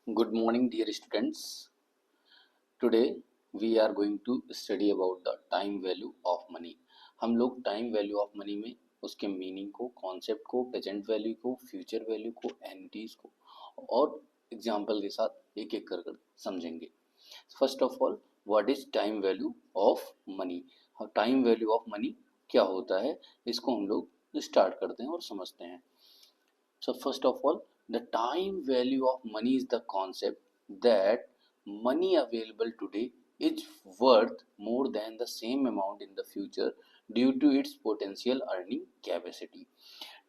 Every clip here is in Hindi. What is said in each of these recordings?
Good morning, dear students. Today we are going to study about the time value of money. हम लोग टाइम वैल्यू ऑफ मनी में उसके मीनिंग को, कॉन्सेप्ट को, प्रेजेंट वैल्यू को, फ्यूचर वैल्यू को, एंटिटीज को और एग्जाम्पल के साथ एक एक कर समझेंगे. First of all, what is time value of money. Time value of money क्या होता है, इसको हम लोग स्टार्ट करते हैं और समझते हैं. So first of all, the time value of money is the concept that money available today is worth more than the same amount in the future due to its potential earning capacity.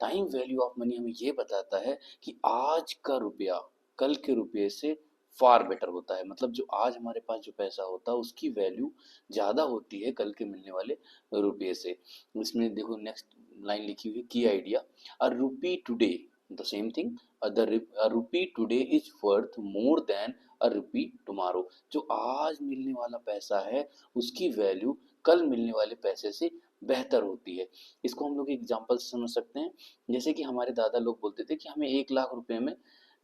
Time value of money हमें ये बताता है कि आज का रुपया कल के रुपये से फार बेटर होता है. मतलब जो आज हमारे पास जो पैसा होता है उसकी वैल्यू ज़्यादा होती है कल के मिलने वाले रुपये से. इसमें देखो नेक्स्ट लाइन लिखी हुई है, की idea, a rupee today, the same thing, a rupee today is worth more than a rupee tomorrow. जो आज मिलने वाला पैसा है उसकी वैल्यू कल मिलने वाले पैसे से बेहतर होती है. इसको हम लोग एग्जांपल से समझ सकते हैं. जैसे कि हमारे दादा लोग बोलते थे कि हमें 1 लाख रुपए में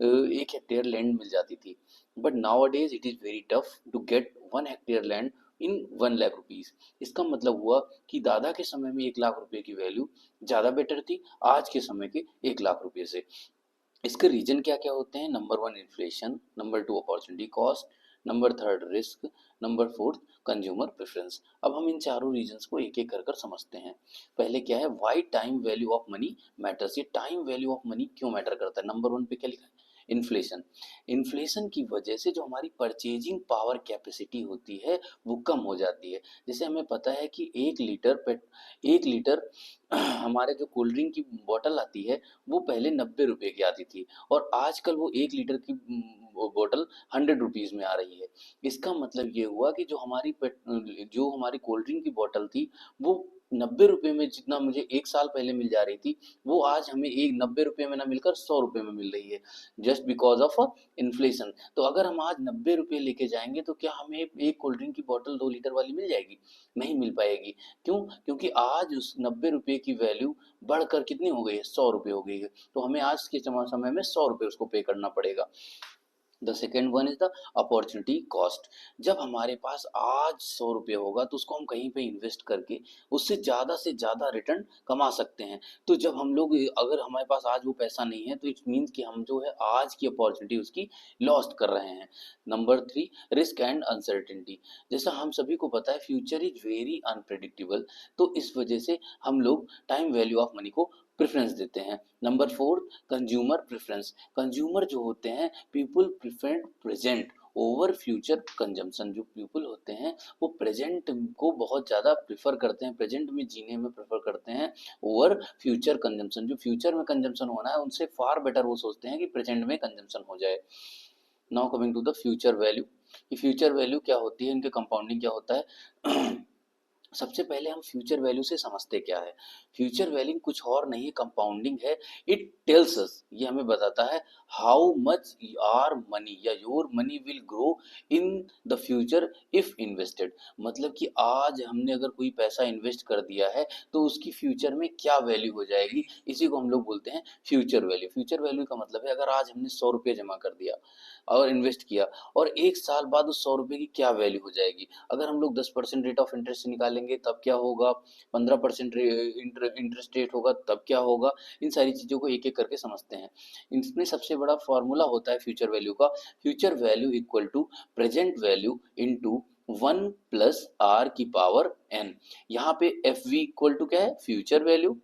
1 हेक्टेयर लैंड मिल जाती थी. But nowadays it is very tough to get 1 hectare land in 1 lakh rupees. इसका मतलब हुआ कि दादा के समय में 1 लाख रुपए की वैल्यू ज़्यादा बेटर थी आज के समय के 1 लाख रुपए से. इसके रीजन क्या क्या होते हैं? Number 1 inflation, number 2 opportunity cost, number 3 risk, number 4 consumer preference. अब हम इन चारों रीजंस को एक एक कर कर समझते हैं. पहले क्या है, why time value of money matters. ये टाइम वैल्यू ऑफ मनी क्यों मैटर करता है? नंबर 1 पे क्या लिखा है? इन्फ्लेशन. इन्फ्लेशन की वजह से जो हमारी परचेजिंग पावर कैपेसिटी होती है वो कम हो जाती है. जैसे हमें पता है कि 1 लीटर हमारे जो कोल्ड ड्रिंक की बॉटल आती है वो पहले 90 रुपए की आती थी और आजकल वो 1 लीटर की बोतल 100 रुपीज़ में आ रही है. इसका मतलब ये हुआ कि जो हमारी कोल्ड ड्रिंक की बॉटल थी वो 90 रुपए में जितना मुझे 1 साल पहले मिल जा रही थी वो आज हमें एक 90 रुपए में ना मिलकर 100 रुपए में मिल रही है, जस्ट बिकॉज ऑफ इन्फ्लेशन. तो अगर हम आज 90 रुपए लेके जाएंगे तो क्या हमें एक कोल्ड ड्रिंक की बॉटल 2 लीटर वाली मिल जाएगी? नहीं मिल पाएगी. क्यों? क्योंकि आज उस 90 रुपए की वैल्यू बढ़कर कितनी हो गई है? 100 रुपए हो गई है. तो हमें आज के समय में 100 रुपए उसको पे करना पड़ेगा. The second one is the opportunity cost. जब हमारे पास आज 100 रुपये होगा तो उसको हम कहीं पे इन्वेस्ट करके उससे ज़्यादा रिटर्न कमा सकते हैं. तो जब हम लोग, अगर हमारे पास आज वो पैसा नहीं है तो इट मीन्स कि हम जो है आज की अपॉर्चुनिटी उसकी लॉस्ट कर रहे हैं. Number 3, risk and uncertainty. जैसा हम सभी को पता है फ्यूचर इज वेरी अनप्रेडिक्टेबल, तो इस वजह से हम लोग टाइम वैल्यू ऑफ मनी को प्रेफरेंस देते हैं. Number 4, consumer preference. कंज्यूमर जो होते हैं, people prefer present over future consumption. जो पीपल होते हैं वो प्रेजेंट को बहुत ज़्यादा प्रेफर करते हैं, प्रेजेंट में जीने में प्रेफर करते हैं ओवर फ्यूचर कंजम्पशन. जो फ्यूचर में कंजम्पशन होना है उनसे फार बेटर वो सोचते हैं कि प्रेजेंट में कंजम्पशन हो जाए. Now coming to the future value. कि फ्यूचर वैल्यू क्या होती है, इनके कंपाउंडिंग क्या होता है. सबसे पहले हम फ्यूचर वैल्यू से समझते क्या है. फ्यूचर वैल्यू कुछ और नहीं है, कंपाउंडिंग है. इट टेल्स अस, ये हमें बताता है हाउ मच आर मनी या your money will grow in the future if invested. मतलब कि आज हमने अगर कोई पैसा इन्वेस्ट कर दिया है तो उसकी फ्यूचर में क्या वैल्यू हो जाएगी, इसी को हम लोग बोलते हैं फ्यूचर वैल्यू. फ्यूचर वैल्यू का मतलब है अगर आज हमने 100 रुपये जमा कर दिया और इन्वेस्ट किया और 1 साल बाद उस 100 रुपये की क्या वैल्यू हो जाएगी. अगर हम लोग 10% रेट ऑफ इंटरेस्ट से निकालेंगे तब क्या होगा, 15% इंटरेस्ट रेट होगा तब क्या होगा. इन सारी चीज़ों को एक एक करके समझते हैं. इसमें सबसे बड़ा फॉर्मूला होता है फ्यूचर वैल्यू का, future value equal to present value into 1+r⁴n. यहाँ पे एफ वी इक्वल टू क्या है, फ्यूचर वैल्यू,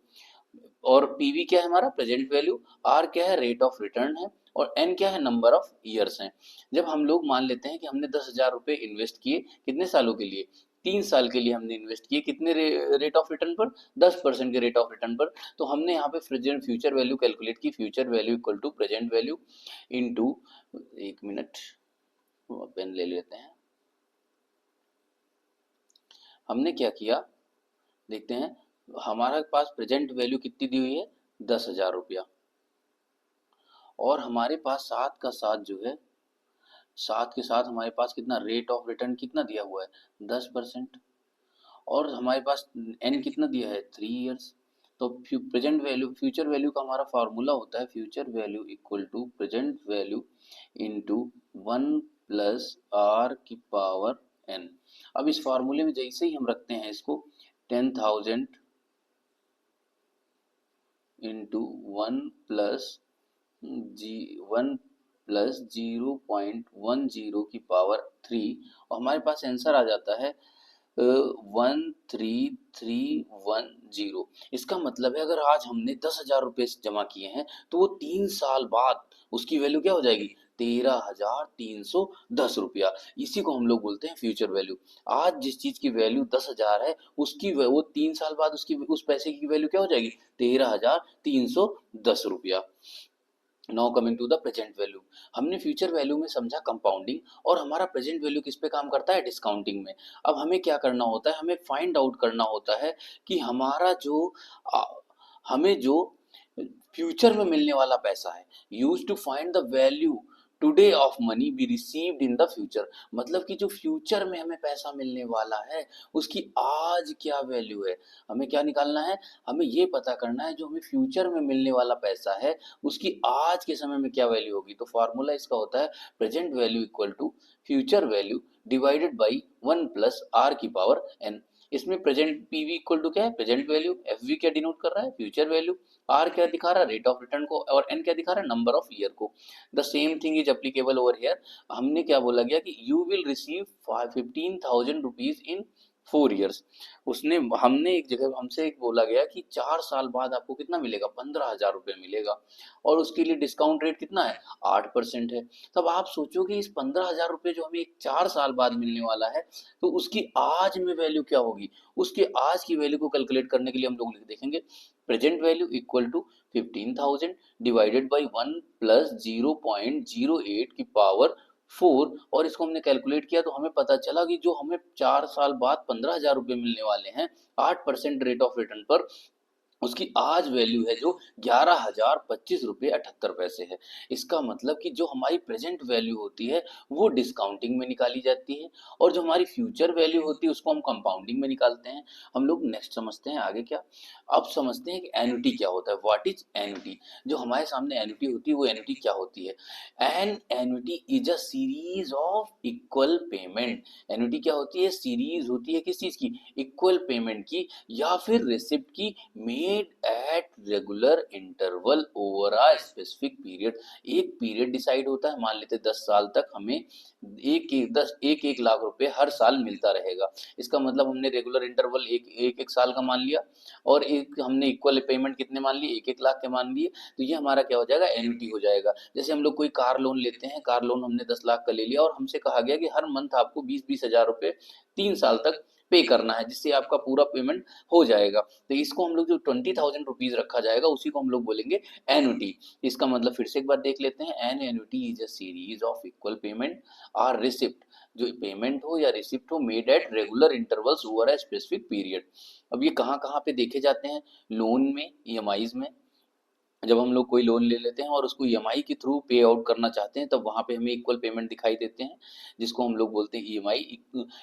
और पीवी क्या है हमारा, प्रेजेंट वैल्यू, आर क्या है, रेट ऑफ रिटर्न है, और एन क्या है, नंबर ऑफ ईयर्स हैं. जब हम लोग मान लेते हैं कि हमने 10,000 रुपये इन्वेस्ट किए, कितने सालों के लिए, 3 साल के लिए हमने इन्वेस्ट किए, कितने रेट ऑफ रिटर्न पर, 10% के रेट ऑफ रिटर्न पर. तो हमने यहाँ पे प्रेजेंट फ्यूचर वैल्यू कैलकुलेट की, future value equal to present value into, एक मिनट पेन ले लेते हैं. हमने क्या किया देखते हैं, हमारे पास प्रेजेंट वैल्यू कितनी दी हुई है, 10,000 रुपया, और हमारे पास साथ का साथ जो है, साथ के साथ हमारे पास कितना रेट ऑफ रिटर्न कितना दिया हुआ है, 10%, और हमारे पास एन कितना दिया है, 3 ईयर्स. तो प्रेजेंट वैल्यू, फ्यूचर वैल्यू का हमारा फार्मूला होता है future value equal to present value into 1 + r⁴n। अब इस फार्मूले में जैसे ही हम रखते हैं इसको 10,000 इंटू 1 + 0.10 और हमारे पास आंसर आ जाता है 13310। इसका मतलब है अगर आज हमने 10,000 रुपये जमा किए हैं तो वो 3 साल बाद उसकी वैल्यू क्या हो जाएगी, 13,310 रुपया। इसी को हम लोग बोलते हैं फ्यूचर वैल्यू। आज जिस चीज की वैल्यू 10,000 है उसकी वो 3 साल बाद उसकी उस पैसे की वैल्यू क्या हो जाएगी, 13,310 रुपया। Now coming to the present value, हमने फ्यूचर वैल्यू में समझा कंपाउंडिंग और हमारा प्रेजेंट वैल्यू किस पे काम करता है, डिस्काउंटिंग में। अब हमें क्या करना होता है, हमें फाइंड आउट करना होता है कि हमारा जो हमें जो फ्यूचर में मिलने वाला पैसा है, use to find the value today of money be received in the future. मतलब कि जो फ्यूचर में हमें पैसा मिलने वाला है उसकी आज क्या वैल्यू है, हमें क्या निकालना है, हमें ये पता करना है जो हमें फ्यूचर में मिलने वाला पैसा है उसकी आज के समय में क्या वैल्यू होगी। तो फार्मूला इसका होता है present value equal to future value divided by 1 + r⁴n। इसमें प्रेजेंट पीवी इक्वल टू क्या है, प्रेजेंट वैल्यू, एफवी क्या डिनोट कर रहा है, फ्यूचर वैल्यू, आर क्या दिखा रहा है, रेट ऑफ रिटर्न को, और एन क्या दिखा रहा है, नंबर ऑफ ईयर को। The same thing is applicable over here. हमने क्या बोला गया कि you will receive 15,000 rupees in 4 years। उसने हमने एक जगह हमसे एक बोला गया कि 4 साल बाद आपको कितना मिलेगा, 15,000 रुपये मिलेगा, और उसके लिए डिस्काउंट रेट कितना है, 8% है। तब आप सोचो कि इस 15,000 रुपये जो हमें 4 साल बाद मिलने वाला है तो उसकी आज में वैल्यू क्या होगी। उसके आज की वैल्यू को कैलकुलेट करने के लिए हम लोग देखेंगे present value equal to 15,000 divided by 1 + 0.08 और इसको हमने कैलकुलेट किया तो हमें पता चला कि जो हमें 4 साल बाद 15,000 रुपये मिलने वाले हैं 8% रेट ऑफ रिटर्न पर, उसकी आज वैल्यू है जो 11,025 रुपये 78 पैसे है। इसका मतलब कि जो हमारी प्रेजेंट वैल्यू होती है वो डिस्काउंटिंग में निकाली जाती है और जो हमारी फ्यूचर वैल्यू होती है उसको हम कंपाउंडिंग में निकालते हैं। हम लोग नेक्स्ट समझते हैं आगे क्या। अब समझते हैं कि एन्युटी क्या होता है, व्हाट इज एन्युटी। जो हमारे सामने एन्युटी होती है वो एन्युटी क्या होती है। An annuity is a series of equal payment. Annuity क्या होती है, सीरीज होती है किस चीज की, इक्वल पेमेंट की या फिर रिसिप्ट की, made at regular interval over a specific period. एक पीरियड डिसाइड होता है, मान लेते 10 साल तक हमें एक लाख रुपए हर साल मिलता रहेगा। इसका मतलब हमने रेगुलर इंटरवल एक साल का मान लिया और एक हमने इक्वल पेमेंट कितने मान लिए, 1-1 लाख के मान लिए, तो ये हमारा क्या हो जाएगा, एन्युटी हो जाएगा। जैसे हम लोग कोई कार लोन लेते हैं, कार लोन हमने 10 लाख का ले लिया और हमसे कहा गया कि हर मंथ आपको 20-20 हजार रुपए 3 साल तक पे करना है जिससे आपका पूरा पेमेंट हो जाएगा। तो इसको हम लोग जो 20,000 रुपीज रखा जाएगा उसी को हम लोग बोलेंगे एन्युटी। इसका मतलब फिर से एक बार देख लेते हैं, an annuity is a series of equal payment or receipt, जो पेमेंट हो या रिसिप्ट हो, made at regular intervals over a specific period. अब ये कहाँ कहाँ पे देखे जाते हैं, लोन में, ईएमआईज में। जब हम लोग कोई लोन ले लेते हैं और उसको ईएमआई के थ्रू पे आउट करना चाहते हैं तब वहाँ पे हमें इक्वल पेमेंट दिखाई देते हैं जिसको हम लोग बोलते हैं ईएमआई,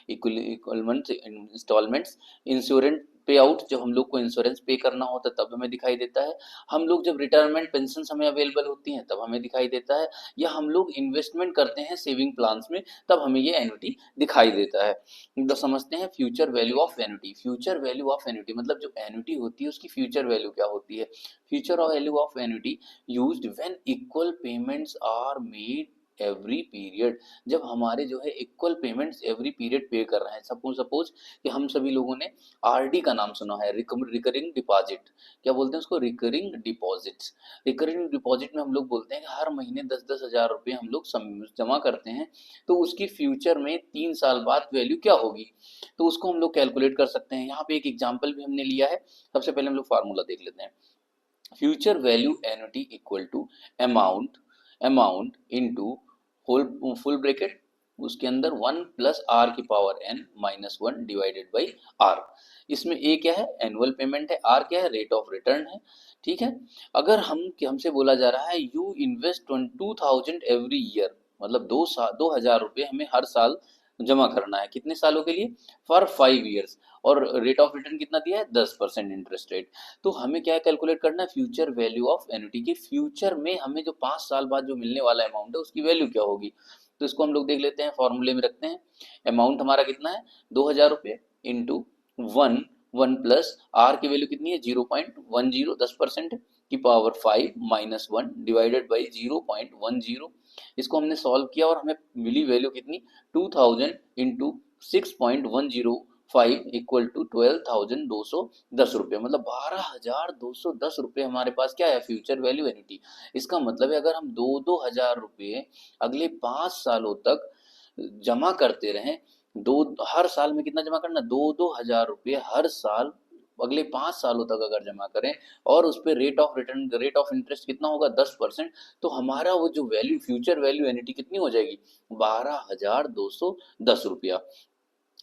इक्वलमेंट इंस्टॉलमेंट्स। इंश्योरेंस पे आउट, जब हम लोग को इंश्योरेंस पे करना होता है तब हमें दिखाई देता है। हम लोग जब रिटायरमेंट पेंशन हमें अवेलेबल होती हैं तब हमें दिखाई देता है, या हम लोग इन्वेस्टमेंट करते हैं सेविंग प्लान्स में तब हमें ये एन्युटी दिखाई देता है। तो समझते हैं future value of annuity. Future value of annuity मतलब जो एन्युटी होती है उसकी फ्यूचर वैल्यू क्या होती है। Future value of annuity used when equal payments are made every period. जब हमारे जो है इक्वल पेमेंट्स एवरी पीरियड पे कर रहे हैं, सपोज कि हम सभी लोगों ने आरडी का नाम सुना है, रिकरिंग डिपॉजिट, क्या बोलते हैं उसको, रिकरिंग डिपॉजिट्स। रिकरिंग डिपॉजिट में हम लोग बोलते हैं कि हर महीने 10-10 हजार रुपये हम लोग जमा करते हैं तो उसकी फ्यूचर में 3 साल बाद वैल्यू क्या होगी, तो उसको हम लोग कैलकुलेट कर सकते हैं। यहाँ पे एक एग्जाम्पल भी हमने लिया है। सबसे पहले हम लोग फार्मूला देख लेते हैं। Future value annuity equal to amount into full bracket उसके अंदर 1 + r⁴n - 1 डिवाइडेड बाई r। इसमें ए क्या है, एनुअल पेमेंट है, आर क्या है, रेट ऑफ रिटर्न है। ठीक है। अगर हमसे बोला जा रहा है यू इन्वेस्ट 2,000 एवरी ईयर, मतलब 2,000 रुपये हमें हर साल जमा करना है, कितने सालों के लिए, फॉर 5 ईयर्स, और रेट ऑफ रिटर्न कितना दिया है, 10% इंटरेस्ट रेट। तो हमें क्या कैलकुलेट करना है, फ्यूचर वैल्यू ऑफ एन्युटी की, फ्यूचर में हमें जो 5 साल बाद जो मिलने वाला अमाउंट है उसकी वैल्यू क्या होगी। तो इसको हम लोग देख लेते हैं, फॉर्मूले में रखते हैं। अमाउंट हमारा कितना है, 2000 रुपये into one, one plus are की वैल्यू कितनी है, 0.10, 10% की पावर 5 माइनस 1 डिवाइडेड बाई 0.10। इसको हमने सॉल्व किया और हमें मिली वैल्यू कितनी, 2000 इंटू 6.105 इक्वल टू 12,210 रुपये, मतलब 12,210 रुपये हमारे पास क्या है, फ्यूचर वैल्यू एन्युटी। इसका मतलब है अगर हम 2-2 हजार रुपये अगले 5 सालों तक जमा करते रहें, दो, हर साल में कितना जमा करना, 2-2 हजार रुपये हर साल अगले 5 सालों तक अगर जमा करें, और उस पर rate of return, rate of interest कितना होगा, 10%, तो हमारा वो जो वैल्यू, फ्यूचर वैल्यू एन्युटी कितनी हो जाएगी, 12,210 रुपया।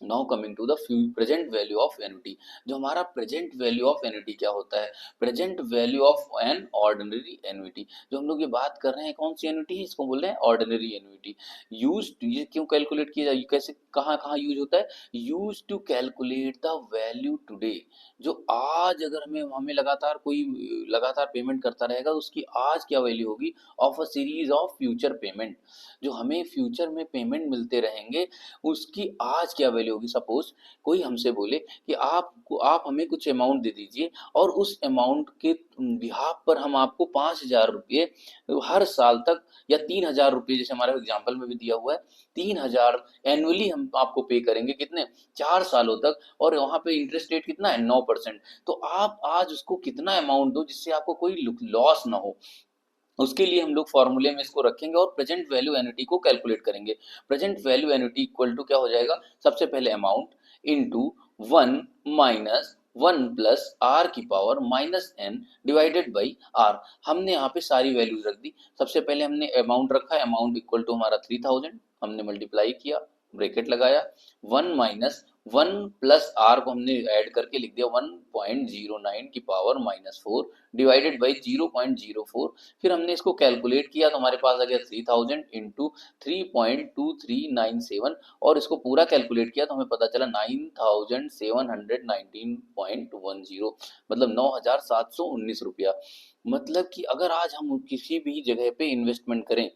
Now coming to the present value of annuity. जो हमारा प्रेजेंट वैल्यू ऑफ एन्युटी क्या होता है, present value of an ordinary annuity. जो हम लोग ये बात कर रहे हैं कौन सी एन्युटी है, इसको बोल रहे हैं ऑर्डिनरी एन्युटी। यूज, ये क्यों कैलकुलेट किया जाए, कैसे, कहाँ कहाँ यूज होता है, use to calculate the value today. जो आज अगर हमें हमें लगातार कोई लगातार पेमेंट करता रहेगा तो उसकी आज क्या वैल्यू होगी, of a series of future payment. जो हमें फ्यूचर में पेमेंट मिलते रहेंगे उसकी आज क्या वैल्यू होगी। सपोज कोई हमसे बोले कि आप हमें कुछ अमाउंट दे दीजिए, और उस अमाउंट के बिहाफ पर हम आपको 5,000 रुपये हर साल तक, या 3,000 रुपये, जैसे हमारे एग्जाम्पल में भी दिया हुआ है, 3,000 एनुअली हम आपको पे करेंगे, कितने, 4 सालों तक, और वहां पे इंटरेस्ट रेट कितना है, 9%। तो आप आज उसको कितना अमाउंट दो जिससे आपको कोई लॉस ना हो। उसके लिए हम लोग फॉर्मूले में इसको रखेंगे और प्रेजेंट वैल्यू एन्युटी को कैलकुलेट करेंगे। Present value annuity equal to क्या हो जाएगा, सबसे पहले अमाउंट इंटू 1 - 1 प्लस आर की power minus N divided by r. हमने यहाँ पे सारी वैल्यूज रख दी। सबसे पहले हमने अमाउंट रखा है, अमाउंट इक्वल टू हमारा 3000, हमने मल्टीप्लाई किया, ब्रैकेट लगाया, 1 - 1 प्लस आर को हमने ऐड करके लिख दिया 1.09 की पावर -4 डिवाइडेड बाई 0.04। फिर हमने इसको कैलकुलेट किया तो हमारे पास आ गया 3000 इंटू 3.2397, और इसको पूरा कैलकुलेट किया तो हमें पता चला 9719.10, मतलब 9,719 रुपया। मतलब कि अगर आज हम किसी भी जगह पे इन्वेस्टमेंट करें,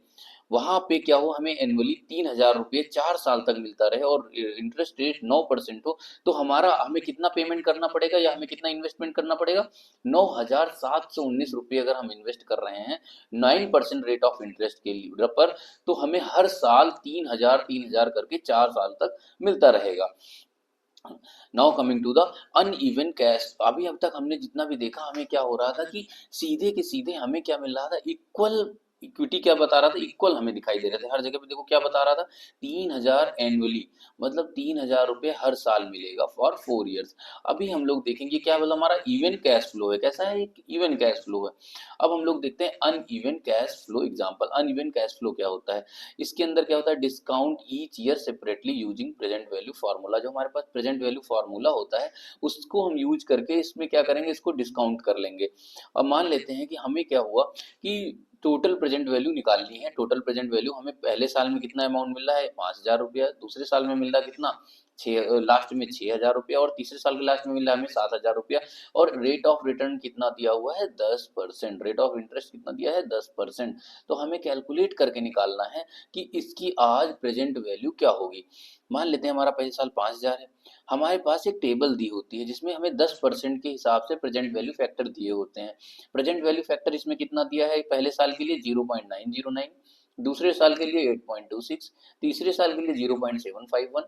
वहां पे क्या हो, हमें एनुअली 3,000 रुपये 4 साल तक मिलता रहे और इंटरेस्ट रेट 9% हो, तो हमारा हमें कितना पेमेंट करना पड़ेगा, या हमें कितना इन्वेस्टमेंट करना पड़ेगा, 9,719 रुपये अगर हम इन्वेस्ट कर रहे हैं 9% रेट ऑफ इंटरेस्ट के लिए पर, तो हमें हर साल 3,000 करके 4 साल तक मिलता रहेगा। Now coming to the uneven cash. अभी अब तक हमने जितना भी देखा, हमें क्या हो रहा था कि सीधे के सीधे हमें क्या मिल रहा था, इक्वल इक्विटी क्या बता रहा था, इक्वल हमें दिखाई दे रहे थे हर जगह पे। देखो क्या बता रहा था, 3,000 एनुअली, मतलब 3,000 रुपये हर साल मिलेगा फॉर 4 ईयर्स। अभी हम लोग देखेंगे क्या, मतलब हमारा इवन कैश फ्लो है, कैसा है, एक इवन कैश फ्लो है। अब हम लोग देखते हैं uneven cash flow example. Uneven cash flow क्या होता है, इसके अंदर क्या होता है, discount each year separately using present value formula. जो हमारे पास प्रेजेंट वैल्यू फार्मूला होता है उसको हम यूज करके इसमें क्या करेंगे, इसको डिस्काउंट कर लेंगे। अब मान लेते हैं कि हमें क्या हुआ कि टोटल प्रेजेंट वैल्यू निकालनी है। टोटल प्रेजेंट वैल्यू हमें पहले साल में कितना अमाउंट मिल रहा है, 5,000 रुपया, दूसरे साल में मिल रहा है कितना, लास्ट में 6,000 रुपया, और तीसरे साल के लास्ट में मिल रहा है हमें 7,000 रुपया। और रेट ऑफ रिटर्न कितना दिया हुआ है, 10%। रेट ऑफ इंटरेस्ट कितना दिया है, 10%। तो हमें कैलकुलेट करके निकालना है कि इसकी आज प्रेजेंट वैल्यू क्या होगी। मान लेते हैं हमारा पहले साल 5,000 है, हमारे पास एक टेबल दी होती है जिसमें हमें 10% के हिसाब से प्रेजेंट वैल्यू फैक्टर दिए होते हैं। प्रेजेंट वैल्यू फैक्टर इसमें कितना दिया है, पहले साल के लिए 0.909, दूसरे साल के लिए 8.26, तीसरे साल के लिए 0.751।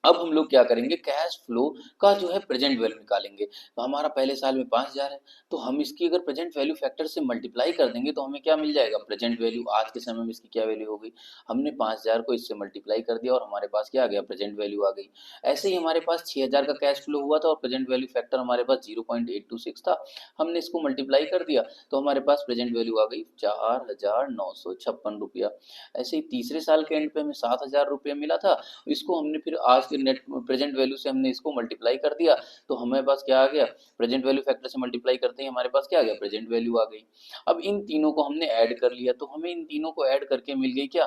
अब हम लोग क्या करेंगे, कैश फ्लो का जो है प्रेजेंट वैल्यू निकालेंगे। तो हमारा पहले साल में 5,000 है, तो हम इसकी अगर प्रेजेंट वैल्यू फैक्टर से मल्टीप्लाई कर देंगे तो हमें क्या मिल जाएगा, प्रेजेंट वैल्यू। आज के समय में इसकी क्या वैल्यू हो गई, हमने 5,000 को इससे मल्टीप्लाई कर दिया और हमारे पास क्या आ गया, प्रेजेंट वैल्यू आ गई। ऐसे ही हमारे पास 6,000 का कैश फ्लो हुआ था और प्रेजेंट वैल्यू फैक्टर हमारे पास 0.826 था, हमने इसको मल्टीप्लाई कर दिया तो हमारे पास प्रेजेंट वैल्यू आ गई 4,956 रुपया। ऐसे ही तीसरे साल के एंड पे हमें 7,000 रुपया मिला था, इसको हमने फिर आज के नेट प्रेजेंट वैल्यू से हमने इसको मल्टीप्लाई कर दिया, तो हमारे पास क्या आ गया, प्रेजेंट वैल्यू फैक्टर से मल्टीप्लाई करते ही हमारे पास क्या आ गया, प्रेजेंट वैल्यू आ गई। अब इन तीनों को हमने ऐड कर लिया, तो हमें इन तीनों को ऐड करके मिल गई क्या,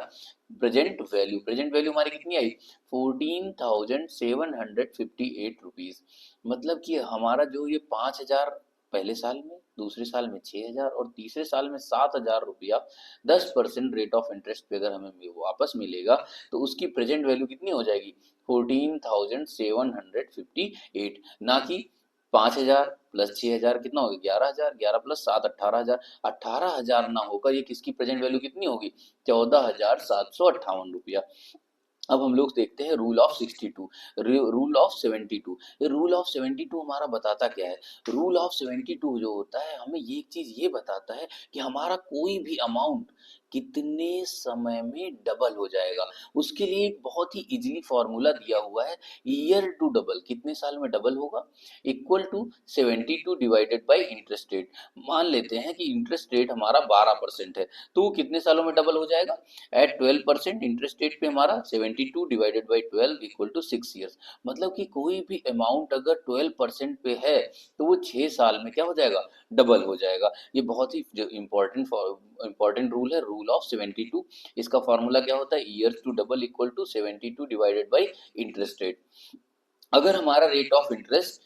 प्रेजेंट वैल्यू। प्रेजेंट वैल्यू हमारी कितनी आई, 14,758 रुपीज। मतलब कि हमारा जो ये 5,000 पहले साल में, दूसरे साल में 6,000 और तीसरे साल में 7,000 रुपया 10% रेट ऑफ इंटरेस्ट पे अगर हमें वापस मिलेगा, तो उसकी प्रेजेंट वैल्यू कितनी हो जाएगी, 14,758, ना कि 5,000 प्लस 6,000 कितना होगा, 11,000, 11 प्लस 7 18,000, 18,000 ना होकर ये किसकी प्रेजेंट वैल्यू कितनी होगी, 14,758 रुपया। अब हम लोग देखते हैं रूल ऑफ 62, रूल ऑफ 72। ये रूल ऑफ 72 हमारा बताता क्या है, रूल ऑफ 72 जो होता है हमें ये एक चीज ये बताता है कि हमारा कोई भी अमाउंट कितने समय में डबल हो जाएगा। उसके लिए एक बहुत ही इजीली फॉर्मूला दिया हुआ है, ईयर टू डबल, कितने साल में डबल होगा, equal to 72 divided by interest rate. मान लेते हैं कि इंटरेस्ट रेट हमारा 12% है, तो कितने सालों में डबल हो जाएगा, एट 12% इंटरेस्ट रेट पे हमारा 72 divided by 12 equal to 6 years. मतलब कि कोई भी अमाउंट अगर 12% पे है तो वो 6 साल में क्या हो जाएगा, डबल हो जाएगा। ये बहुत ही इंपॉर्टेंट रूल है, रूल ऑफ 72। इसका फॉर्मूला क्या होता है, years to double equal to 72 divided by interest rate. अगर हमारा रेट ऑफ इंटरेस्ट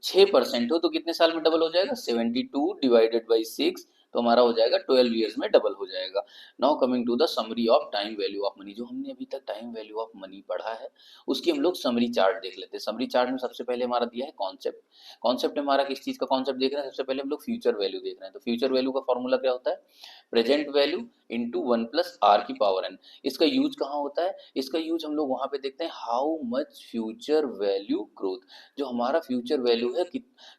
6% हो तो कितने साल में डबल हो जाएगा, 72 डिवाइडेड बाई 6, तो हमारा हो जाएगा 12 ईयर्स में डबल हो जाएगा। Now coming to the summary of time value of money. जो हमने अभी तक टाइम वैल्यू ऑफ मनी पढ़ा है उसकी हम लोग समरी चार्ट देख लेते हैं। समरी चार्ट में सबसे पहले हमारा दिया है कॉन्सेप्ट। कॉन्सेप्ट हमारा किस चीज का कॉन्सेप्ट देख रहे हैं, सबसे पहले हम लोग फ्यूचर वैल्यू देख रहे हैं। तो फ्यूचर वैल्यू का फॉर्मूला क्या होता है, present value into 1 plus are की पावर एन। इसका यूज कहाँ होता है, इसका यूज हम लोग वहां पे देखते हैं how much future value growth, जो हमारा फ्यूचर वैल्यू है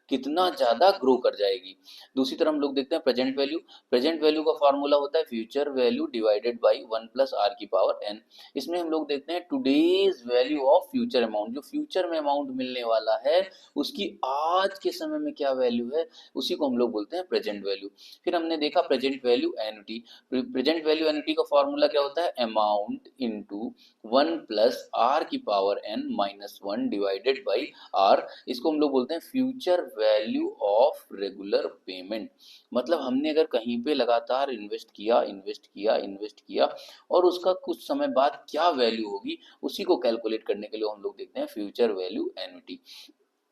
कितना ज्यादा ग्रो कर जाएगी। दूसरी तरफ हम लोग देखते हैं प्रेजेंट वैल्यू। प्रेजेंट वैल्यू का फॉर्मूला होता है future value divided by 1 plus are की पावर एन। इसमें हम लोग देखते हैं today's value of future amount, जो फ्यूचर में अमाउंट मिलने वाला है उसकी आज के समय में क्या वैल्यू है, उसी को हम लोग बोलते हैं प्रेजेंट वैल्यू। फिर हमने देखा present value annuity. Present value annuity का फॉर्मूला क्या होता है, अमाउंट इनटू 1 प्लस आर की power n minus 1 divided by are. इसको हम लोग बोलते हैं future value of regular payment. मतलब हमने अगर कहीं पे लगातार इन्वेस्ट किया इन्वेस्ट किया इन्वेस्ट किया और उसका कुछ समय बाद क्या वैल्यू होगी, उसी को कैलकुलेट करने के लिए हम लोग देखते हैं फ्यूचर वैल्यू एन्युटी।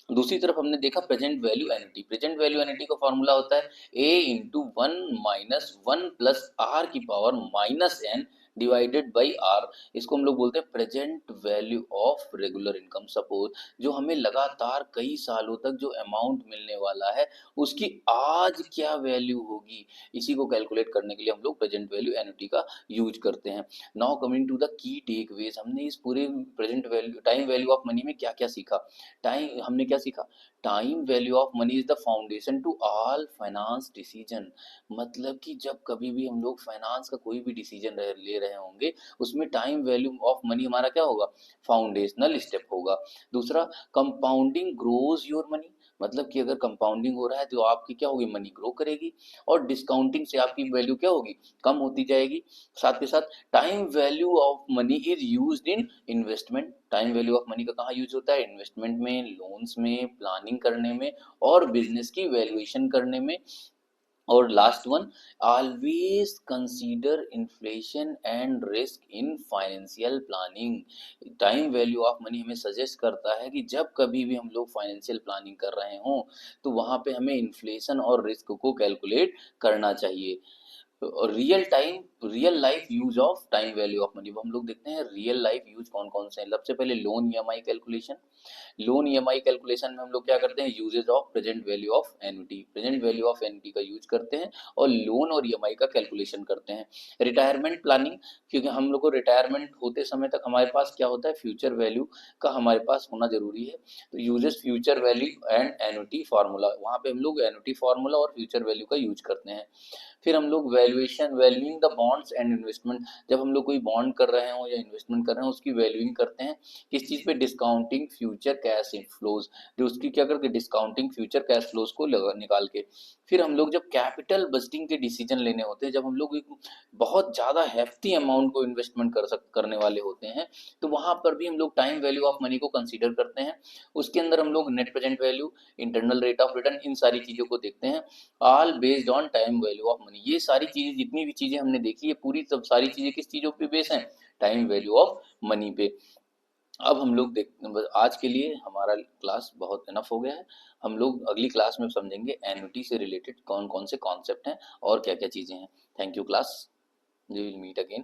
दूसरी तरफ हमने देखा present value annuity. Present value annuity का फॉर्मूला होता है A into 1 minus 1 plus are की power minus N divided by are. इसको हम लोग बोलते हैं present value of regular income. Suppose जो हमें लगातार कई सालों तक जो अमाउंट मिलने वाला है उसकी आज क्या वैल्यू होगी, इसी को कैलकुलेट करने के लिए हम लोग प्रेजेंट वैल्यू एन्युटी का यूज करते हैं। Now coming to the key takeaways, हमने इस पूरे present value time value of money में क्या क्या सीखा। टाइम हमने क्या सीखा, time value of money is the foundation to all finance decision. मतलब कि जब कभी भी हम लोग फाइनेंस का कोई भी डिसीजन ले रहे होंगे उसमें टाइम वैल्यू ऑफ मनी हमारा क्या होगा, फाउंडेशनल स्टेप होगा। दूसरा, कंपाउंडिंग ग्रोज योर मनी। मतलब कि अगर कंपाउंडिंग हो रहा है तो आपकी क्या होगी, मनी ग्रो करेगी, और डिस्काउंटिंग से आपकी वैल्यू क्या होगी, कम होती जाएगी। साथ के साथ time value of money is used in investment. Time value of money का कहाँ यूज होता है, इन्वेस्टमेंट में, लोन्स में, प्लानिंग करने में और बिजनेस की वैल्यूएशन करने में। और last one, always consider inflation and risk in financial planning. Time value of money हमें सजेस्ट करता है कि जब कभी भी हम लोग फाइनेंशियल प्लानिंग कर रहे हों तो वहां पे हमें इन्फ्लेशन और रिस्क को कैलकुलेट करना चाहिए। Real time real life use of time value of money, हम लोग देखते हैं रियल लाइफ यूज कौन कौन से हैं। सबसे पहले loan EMI calculation. Loan EMI calculation में हम लोग क्या करते हैं, uses of present value of annuity. Present value of annuity का यूज करते हैं और लोन और ईएमआई का कैलकुलेशन करते हैं। रिटायरमेंट प्लानिंग, क्योंकि हम लोग को रिटायरमेंट होते समय तक हमारे पास क्या होता है, फ्यूचर वैल्यू का हमारे पास होना जरूरी है। तो uses future value and annuity formula, वहां पे हम लोग एन्युटी फार्मूला और फ्यूचर वैल्यू का यूज करते हैं। फिर हम लोग valuation, valuing the bond bonds and investment, जब हम लोग कोई बॉन्ड कर रहे हो या इन्वेस्टमेंट कर रहे हैं उसकी वैल्यूइंग करते हैं किस चीज़ पे, डिस्काउंटिंग फ्यूचर कैश इनफ्लोज, जो उसकी क्या करके डिस्काउंटिंग फ्यूचर कैश फ्लोज को निकाल के। फिर हम लोग जब कैपिटल बजटिंग के डिसीजन लेने होते हैं, जब हम लोग एक बहुत ज़्यादा हैफ्टी अमाउंट को इन्वेस्टमेंट करने वाले होते हैं, तो वहाँ पर भी हम लोग टाइम वैल्यू ऑफ मनी को कंसीडर करते हैं। उसके अंदर हम लोग net present value, internal rate of return, इन सारी चीज़ों को देखते हैं, all based on time value of money. ये सारी चीज़ें, जितनी भी चीज़ें हमने देखी है, पूरी सब सारी चीज़ें किस चीज़ों पे बेस हैं, टाइम वैल्यू ऑफ मनी पे। अब हम लोग देख, आज के लिए हमारा क्लास बहुत इनफ हो गया है। हम लोग अगली क्लास में समझेंगे एन्युटी से रिलेटेड कौन कौन से कॉन्सेप्ट हैं और क्या क्या चीज़ें हैं। Thank you class, we will meet again.